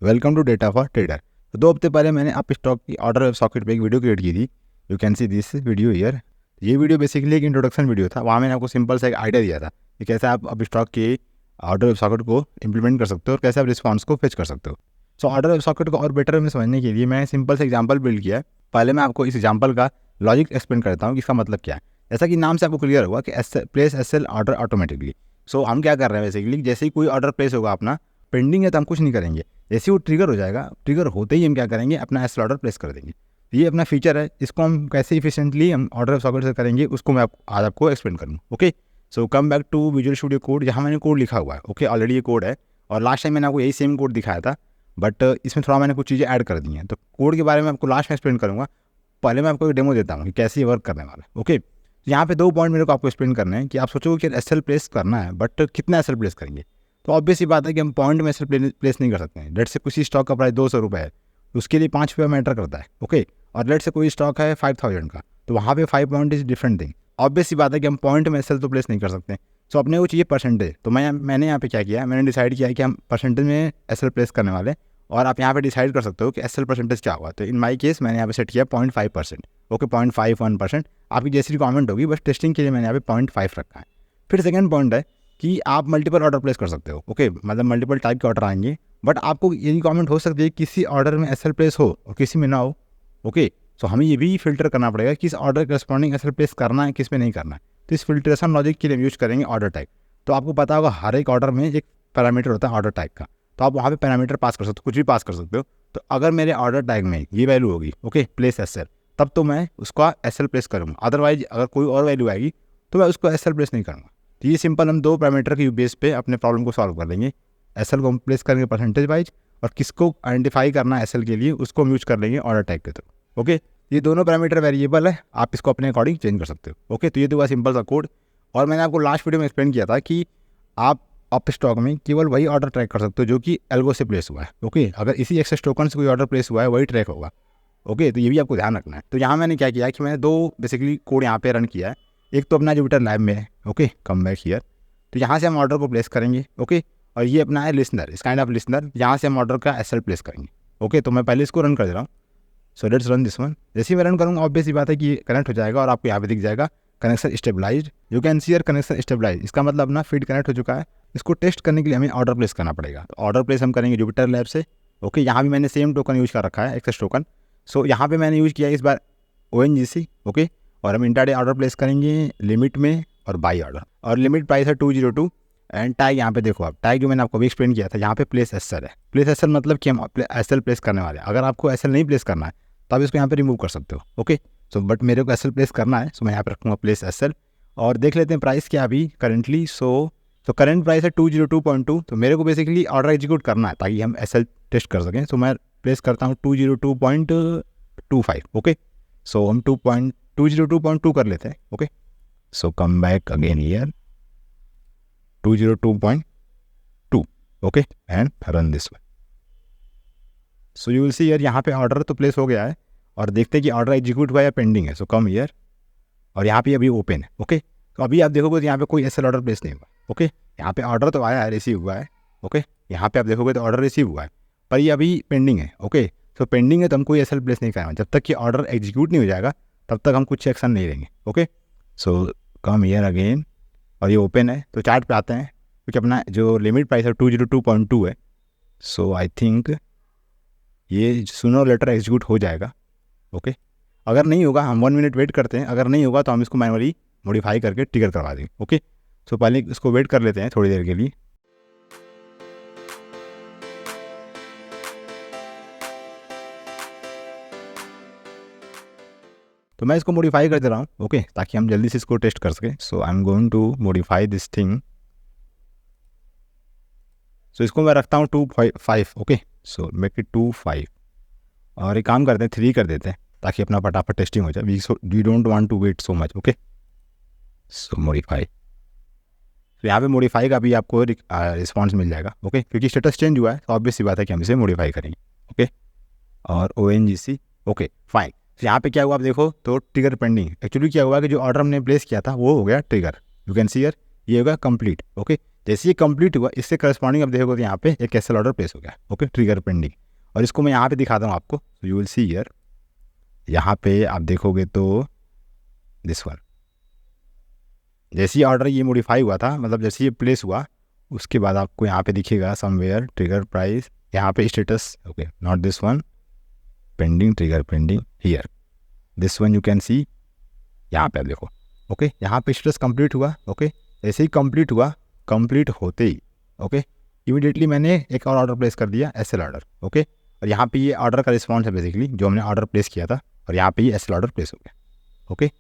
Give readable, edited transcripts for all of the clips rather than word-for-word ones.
Welcome to data for trader. तो 2 हफ्ते पहले मैंने अप स्टॉक की ऑर्डर वेब सॉकेट पे एक वीडियो क्रिएट की थी। You can see this video here. ये वीडियो बेसिकली एक इंट्रोडक्शन वीडियो था। वहाँ मैंने आपको सिंपल सा एक आइडिया दिया था कि कैसे आप अप स्टॉक के ऑर्डर वेब सॉकेट को इंप्लीमेंट कर सकते हो और कैसे आप रिस्पॉन्स को फेच कर सकते हो। सो ऑर्डर वेब सॉकेट को और बेटर में समझने के लिए मैं सिंपल से एग्जाम्पल बिल्ड किया है। पहले मैं आपको इस एग्जाम्पल का लॉजिक एक्सप्लेन करता हूँ कि इसका मतलब क्या है। जैसा कि नाम से आपको क्लियर हुआ कि place S L order automatically. So हम क्या कर रहे हैं बेसिकली, जैसे ही कोई ऑर्डर प्लेस होगा अपना, पेंडिंग है तो हम कुछ नहीं करेंगे, जैसे वो ट्रिगर हो जाएगा, ट्रिगर होते ही हम क्या करेंगे, अपना एस ऑर्डर प्लेस कर देंगे। ये अपना फीचर है, इसको हम कैसे इफिशिएंटली हम ऑर्डर सॉकेट से करेंगे उसको मैं आज आपको एक्सप्लेन करूँगा। Okay, so come back to Visual Studio Code, जहाँ मैंने कोड लिखा हुआ है। ओके, ऑलरेडी ये कोड है और लास्ट टाइम मैंने आपको यही सेम कोड दिखाया था, बट इसमें थोड़ा मैंने कुछ चीज़ें ऐड कर दी हैं। तो कोड के बारे में आपको लास्ट में एक्सप्लेन करूँगा। पहले मैं आपको एक डेमो देता हूँ कि कैसे ये वर्क करने वाला है। ओके, यहाँ पे 2 पॉइंट मेरे को आपको एक्सप्लेन करने हैं कि आप सोचोगे कि एस एल प्लेस करना है, बट कितना एस एल प्लेस करेंगे। तो ऑब्वियस ही बात है कि हम पॉइंट में एस एल प्लेस नहीं कर सकते हैं। लेट से किसी स्टॉक का प्राइस 200 रुपये है, उसके लिए 5 रुपये मैटर करता है। ओके, और लेट से कोई स्टॉक है 5000 का, तो वहाँ पे 5 point is different thing. Obvious ही बात है कि हम पॉइंट में एस एल तो प्लेस नहीं कर सकते। सो अपने को चाहिए परसेंटेज। तो मैंने यहाँ पे क्या किया, मैंने डिसाइड किया कि हम परसेंटेज में एस एल प्लेस करने वाले हैं। और आप यहाँ पे डिसाइड कर सकते हो कि एस एल परसेंटेज क्या होगा। तो इन माई केस मैंने यहाँ पे सेट किया 0.5%। ओके, 0.51%। आपकी जैसी रिक्वायरमेंट होगी, बस टेस्टिंग के लिए मैंने यहाँ पे 0.5 रखा है। फिर सेकंड पॉइंट है कि आप मल्टीपल ऑर्डर प्लेस कर सकते हो। ओके, मतलब मल्टीपल टाइप के ऑर्डर आएंगे, बट आपको ये रिक्वायरमेंट हो सकती है किसी ऑर्डर में एस एल प्लेस हो और किसी में ना हो। ओके, सो हमें ये भी फिल्टर करना पड़ेगा किस ऑर्डर के रिस्पॉन्डिंग एस एल प्लेस करना है, किस में नहीं करना है। तो इस फिल्ट्रेशन लॉजिक के लिए यूज करेंगे ऑर्डर टाइप। तो आपको पता होगा हर एक ऑर्डर में एक पैरामीटर होता है ऑर्डर टाइप का, तो आप वहाँ पे पैरामीटर पास कर सकते हो, कुछ भी पास कर सकते हो। तो अगर मेरे ऑर्डर टैग में ये वैल्यू होगी, ओके, प्लेस एस एल, तब तो मैं उसका एस एल प्लेस करूँगा। अदरवाइज अगर कोई और वैल्यू आएगी तो मैं उसको एस एल प्लेस नहीं करूँगा। तो ये सिंपल हम 2 पैरामीटर के बेस पे अपने प्रॉब्लम को सॉल्व कर लेंगे। एस एल को हम प्लेस करेंगे परसेंटेज वाइज, और किसको आइडेंटिफाई करना है एस एल के लिए उसको हम यूज कर लेंगे ऑर्डर टैग के थ्रू। ओके, ये दोनों पैरामीटर वेरिएबल है, आप इसको अपने अकॉर्डिंग चेंज कर सकते हो। ओके, तो ये तो हुआ सिंपल सा कोड। और मैंने आपको लास्ट वीडियो में एक्सप्लेन किया था कि आप अप स्टॉक में केवल वही ऑर्डर ट्रैक कर सकते हो जो कि एल्गो से प्लेस हुआ है। ओके, अगर इसी एक्सेस टोकन से कोई ऑर्डर प्लेस हुआ है वही ट्रैक होगा। ओके, तो ये भी आपको ध्यान रखना है। तो यहाँ मैंने क्या किया कि मैंने 2 बेसिकली कोड यहाँ पे रन किया है। एक तो अपना जुपिटर लैब में है। Okay, come back here. तो यहाँ से हम ऑर्डर को प्लेस करेंगे। ओके, और ये अपना है लिसनर, इस काइंड ऑफ लिसनर, यहाँ से हम ऑर्डर का एस एल प्लेस करेंगे। ओके, तो मैं पहले इसको रन कर दे रहा हूँ। So let's run this one. जैसे ही मैं रन करूँगा ऑब्वियस ही बात है कि कनेक्ट हो जाएगा और आपको यहाँ पे दिख जाएगा connection stabilized. You can see connection stabilize, इसका मतलब अपना फीड कनेक्ट हो चुका है। इसको टेस्ट करने के लिए हमें ऑर्डर प्लेस करना पड़ेगा। तो ऑर्डर प्लेस हम करेंगे जुपिटर लैब से। ओके, यहाँ भी मैंने सेम टोकन यूज कर रखा है, एक्सेस टोकन। सो यहाँ पे मैंने यूज किया इस बार ONGC। ओके, और हम इंट्राडे ऑर्डर प्लेस करेंगे लिमिट में और बाई ऑर्डर, और लिमिट प्राइस है 202। एंड टैग यहाँ पे देखो, आप टैग जो मैंने आपको अभी एक्सप्लेन किया था, यहाँ पे प्लेस एस एल है। प्लेस एस एल मतलब कि हम एस एल प्लेस करने वाले हैं। अगर आपको एस एल नहीं प्लेस करना है तो आप इसको यहाँ पे रिमूव कर सकते हो। ओके, सो बट मेरे को एस एल प्लेस करना है, सो मैं यहाँ पे रखूँगा प्लेस एस एल। और देख लेते हैं प्राइस क्या अभी करेंटली। सो करंट प्राइस है 202.2। तो मेरे को बेसिकली ऑर्डर एग्जीक्यूट करना है ताकि हम एस एल टेस्ट कर सकें। सो मैं प्लेस करता हूँ 202.25। ओके, सो हम 202.2 कर लेते हैं। Okay, so come back again here 202.2। Okay, and run this one. So you will see यार, यहाँ पे ऑर्डर तो प्लेस हो गया है और देखते हैं कि ऑर्डर एग्जीक्यूट हुआ या पेंडिंग है। सो कम हियर, और यहाँ पे अभी ओपन है। ओके, तो अभी आप देखोगे तो यहाँ पे कोई एस एल ऑर्डर प्लेस नहीं हुआ। ओके, यहाँ पे ऑर्डर तो आया है, रिसीव हुआ है। ओके, यहाँ पे आप देखोगे तो ऑर्डर रिसीव हुआ है, पर ये अभी पेंडिंग है। ओके, तो पेंडिंग है तो हम कोई एस एल प्लेस नहीं करेंगे। जब तक कि ऑर्डर एग्जीक्यूट नहीं हो जाएगा तब तक हम कुछ एक्शन नहीं लेंगे। Okay, so come here again, और ये ओपन है। तो चार्ट पे आते हैं, क्योंकि अपना जो लिमिट प्राइस है 202.2 है। सो आई थिंक ये सूनर लेटर एग्जीक्यूट हो जाएगा। ओके, अगर नहीं होगा हम 1 मिनट वेट करते हैं, अगर नहीं होगा तो हम इसको मैनुअली मॉडिफाई करके ट्रिगर करवा देंगे। ओके, सो पहले इसको वेट कर लेते हैं थोड़ी देर के लिए। तो मैं इसको मॉडिफाई कर दे रहा हूँ। ओके, ताकि हम जल्दी से इसको टेस्ट कर सकें। So I am going to modify this thing. So इसको मैं रखता हूँ 2.5। ओके, सो मेक इट 2.5, और एक काम करते हैं 3 कर देते हैं ताकि अपना फटाफट टेस्टिंग हो जाए। We don't want to wait so much. Okay, so modify. तो यहाँ पे मॉडिफाई का भी आपको रिस्पॉन्स मिल जाएगा। ओके, क्योंकि स्टेटस चेंज हुआ है तो ऑब्वियस सी बात है कि हम इसे मॉडिफाई करेंगे। ओके, और ONGC। Okay, fine. तो यहाँ पे क्या हुआ आप देखो तो ट्रिगर पेंडिंग। एक्चुअली क्या हुआ कि जो ऑर्डर हमने प्लेस किया था वो हो गया trigger. You can see here, ये होगा कंप्लीट। ओके, जैसे ये कंप्लीट हुआ, इससे करस्पॉन्डिंग अब देखोगे तो यहाँ पे एक एसएल ऑर्डर प्लेस हो गया, ओके, ट्रिगर पेंडिंग। और इसको मैं यहाँ पे दिखाता हूँ आपको, यू विल सी हियर, यहाँ पे आप देखोगे तो दिस वन, जैसे ही ऑर्डर ये मॉडिफाई हुआ था, मतलब जैसे ये प्लेस हुआ, उसके बाद आपको यहाँ पे दिखेगा समवेयर ट्रिगर प्राइस, यहाँ पे status, okay, not this one, pending, trigger pending here, this one you can सी, यहाँ पे आप देखो, ओके, यहाँ पे स्टेटस कंप्लीट हुआ, ओके, जैसे ही कंप्लीट हुआ, कंप्लीट होते ही, ओके, इमीडिएटली मैंने एक और ऑर्डर प्लेस कर दिया, एसएल ऑर्डर, ओके, और यहाँ पे ये ऑर्डर का रिस्पॉन्स है बेसिकली जो हमने ऑर्डर प्लेस किया था, और यहाँ पे ये एसएल ऑर्डर प्लेस हो गया, ओके।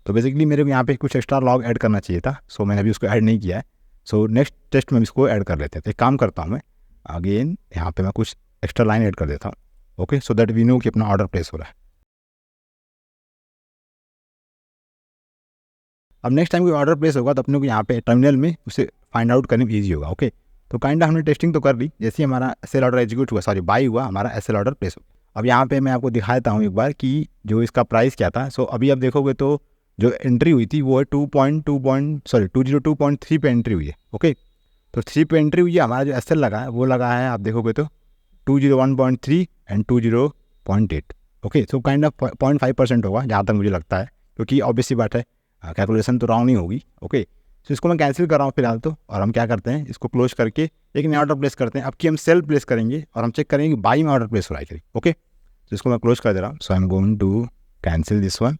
तो बेसिकली मेरे को यहाँ पे कुछ एक्स्ट्रा लॉग ऐड करना चाहिए था, सो मैंने अभी उसको ऐड नहीं किया है। सो नेक्स्ट टेस्ट में इसको ऐड कर लेते हैं। तो एक काम करता हूँ मैं, अगेन यहाँ पे मैं कुछ एक्स्ट्रा लाइन ऐड कर देता हूँ, okay, so that we know कि अपना ऑर्डर प्लेस हो रहा है। अब नेक्स्ट टाइम कोई ऑर्डर प्लेस होगा तो अपने को यहाँ पे टर्मिनल में उसे फाइंड आउट करने में ईजी होगा, ओके। तो काइंड हमने टेस्टिंग तो कर ली, जैसे ही हमारा एसएल ऑर्डर एग्जीक्यूट हुआ, सॉरी बाई हुआ, हमारा एसएल ऑर्डर प्लेस हो गया। अब यहाँ पे मैं आपको दिखा देता हूँ एक बार कि जो इसका प्राइस क्या था। सो अभी आप देखोगे तो जो एंट्री हुई थी वो है 202.3 पे एंट्री हुई है, ओके। तो 3 पे एंट्री हुई है, हमारा जो एसएल लगा है वो लगा है, आप देखोगे तो 201.3 and 20.8, okay. So kind of 0.5% होगा जहाँ तक मुझे लगता है, क्योंकि ऑब्वियसली बात है कैलकुलेशन तो रॉन्ग नहीं होगी, ओके। तो इसको मैं कैंसिल कर रहा हूँ फिलहाल तो, और हम क्या करते हैं, इसको क्लोज करके एक नया ऑर्डर प्लेस करते हैं। अब कि हम सेल प्लेस करेंगे और हम चेक करेंगे कि बाई में ऑर्डर प्लेस हो रहा है कि, ओके। तो इसको मैं क्लोज कर दे रहा हूँ। So I am going to cancel this one,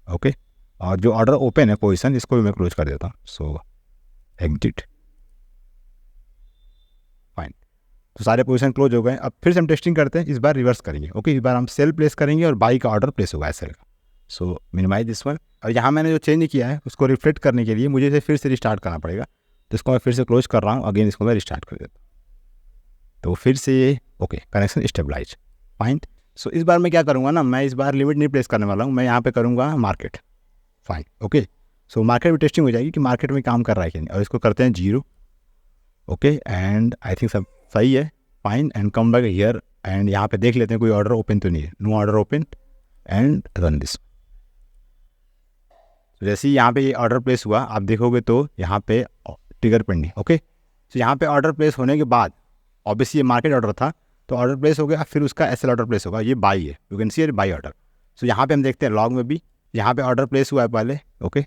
okay. और जो ऑर्डर ओपन है पोजीशन, इसको भी मैं क्लोज कर देता हूँ। सो एग्जिट, फाइन। तो सारे पोजीशन क्लोज हो गए। अब फिर से हम टेस्टिंग करते हैं, इस बार रिवर्स करेंगे, ओके। इस बार हम सेल प्लेस करेंगे और बाई का ऑर्डर प्लेस होगा एसएल का। सो मिनिमाइज दिस वन, और यहाँ मैंने जो चेंज किया है उसको रिफ्लेक्ट करने के लिए मुझे इसे फिर से रिस्टार्ट करना पड़ेगा। तो इसको मैं फिर से क्लोज कर रहा हूँ, अगेन इसको मैं रिस्टार्ट कर देता हूँ। तो फिर से ये ओके, कनेक्शन स्टेबलाइज, फाइन। सो इस बार मैं क्या करूँगा ना, मैं इस बार लिमिट नहीं प्लेस करने वाला हूँ, मैं यहाँ पे करूँगा market, fine, okay. So market में टेस्टिंग हो जाएगी कि मार्केट में काम कर रहा है कि नहीं, और इसको करते हैं 0, ओके। एंड आई थिंक सब सही है, fine. And come back here, and यहाँ पे देख लेते हैं कोई ऑर्डर ओपन तो नहीं है, no order open, and run this. जैसे ही यहाँ पे ये ऑर्डर प्लेस हुआ, आप देखोगे तो यहाँ पे ट्रिगर पेंडिंग, ओके। तो यहाँ पे ऑर्डर प्लेस होने के बाद ऑब्वियसली ये मार्केट ऑर्डर था, तो ऑर्डर प्लेस हो गया, फिर उसका एसएल ऑर्डर प्लेस होगा, ये बाई है, you can see buy order. So यहाँ पे हम देखते हैं लॉग में भी, यहाँ पे ऑर्डर प्लेस हुआ है पहले, ओके।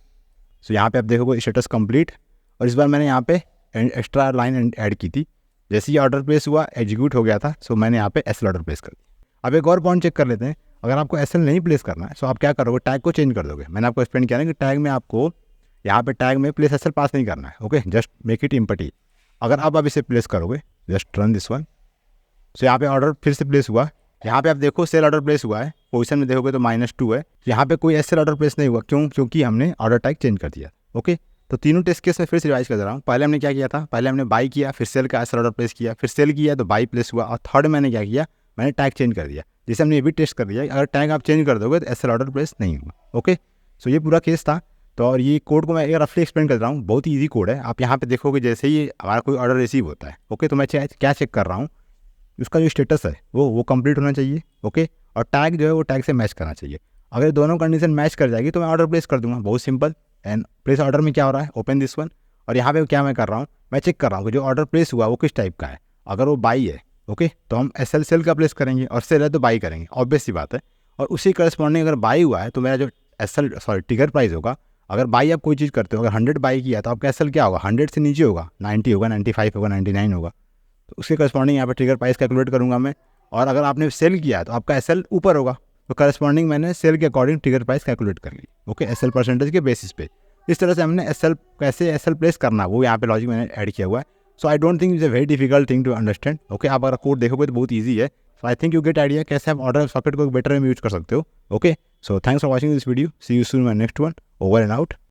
सो यहाँ पे आप देखोगे स्टेटस कंप्लीट, और इस बार मैंने यहाँ पे एक्स्ट्रा लाइन ऐड की थी। जैसे ही ऑर्डर प्लेस हुआ, एग्जीक्यूट हो गया था, सो मैंने यहाँ पे एसएल ऑर्डर प्लेस कर दिया। अब एक और पॉइंट चेक कर लेते हैं, अगर आपको एसएल नहीं प्लेस करना है तो आप क्या करोगे, टैग को चेंज कर दोगे। मैंने आपको एक्सप्लेन किया ना कि टैग में आपको यहाँ पे टैग में प्लेस एसएल पास नहीं करना है, okay, just make it empty. अगर आप इसे प्लेस करोगे, जस्ट रन दिस वन। सो यहाँ पे ऑर्डर फिर से प्लेस हुआ, यहाँ पे आप देखो सेल ऑर्डर प्लेस हुआ है, पोजीशन में देखोगे तो -2 है। यहाँ पे कोई एसएल ऑर्डर प्लेस नहीं हुआ, क्यों, क्योंकि हमने ऑर्डर टैग चेंज कर दिया, ओके। तो तीनों टेस्ट केस में फिर से रिवाइज कर दे रहा हूँ। पहले हमने क्या किया था, पहले हमने बाई किया, फिर सेल का एसएल ऑर्डर प्लेस किया, फिर सेल किया तो बाई प्लेस हुआ, और थर्ड मैंने क्या किया, मैंने टैग चेंज कर दिया। जैसे हमने ये भी टेस्ट कर दिया, अगर टैग आप चेंज कर दोगे तो एसएल ऑर्डर प्लेस नहीं होगा, ओके। सो ये पूरा केस था। तो और ये कोड को मैं एक रफली एक्सप्लेन कर रहा हूँ, बहुत ही ईजी कोड है। आप यहाँ पे देखोगे जैसे ही हमारा कोई ऑर्डर रिसीव होता है, ओके, तो मैं क्या चेक कर रहा हूँ, उसका जो स्टेटस है वो कंप्लीट होना चाहिए, ओके, और टैग जो है वो टैग से मैच करना चाहिए। अगर दोनों कंडीशन मैच कर जाएगी तो मैं ऑर्डर प्लेस कर दूंगा, बहुत सिंपल। एंड प्लेस ऑर्डर में क्या हो रहा है, ओपन दिस वन, और यहाँ पे क्या मैं कर रहा हूँ, मैं चेक कर रहा हूँ कि जो ऑर्डर प्लेस हुआ वो किस टाइप का है। अगर वो बाई है, ओके, तो हम एसएल सेल का प्लेस करेंगे, और सेल है तो बाई करेंगे, ऑब्वियस सी बात है। और उसी करस्पॉन्डिंग अगर बाई हुआ है तो मेरा जो एसएल ट्रिगर प्राइस होगा, अगर बाई आप कोई चीज़ करते हो, अगर 100 बाई किया तो आपका एसएल क्या होगा, 100 से नीचे होगा, 90 होगा, 95 होगा, 99 होगा। तो उसके करस्पॉन्डिंग यहाँ पे ट्रिगर प्राइस कैलकुलेट करूँगा मैं। और अगर आपने सेल किया है तो आपका एसएल ऊपर होगा, तो करस्पॉन्डिंग मैंने सेल के अकॉर्डिंग ट्रिगर प्राइस कैलकुलेट कर ली, ओके, एसएल परसेंटेज के बेसिस पे। इस तरह से हमने एसएल कैसे एसएल प्लेस करना वो यहाँ पे लॉजिक मैंने ऐड किया हुआ है। So I don't think it's a very difficult thing to understand, okay. आप अगर कोड देखोगे तो बहुत ईजी है। So I think you get idea कैसे आप ऑर्डर सॉकेट को बेटर में यूज कर सकते हो, okay. So thanks for watching this video, see you soon my next one, over and out.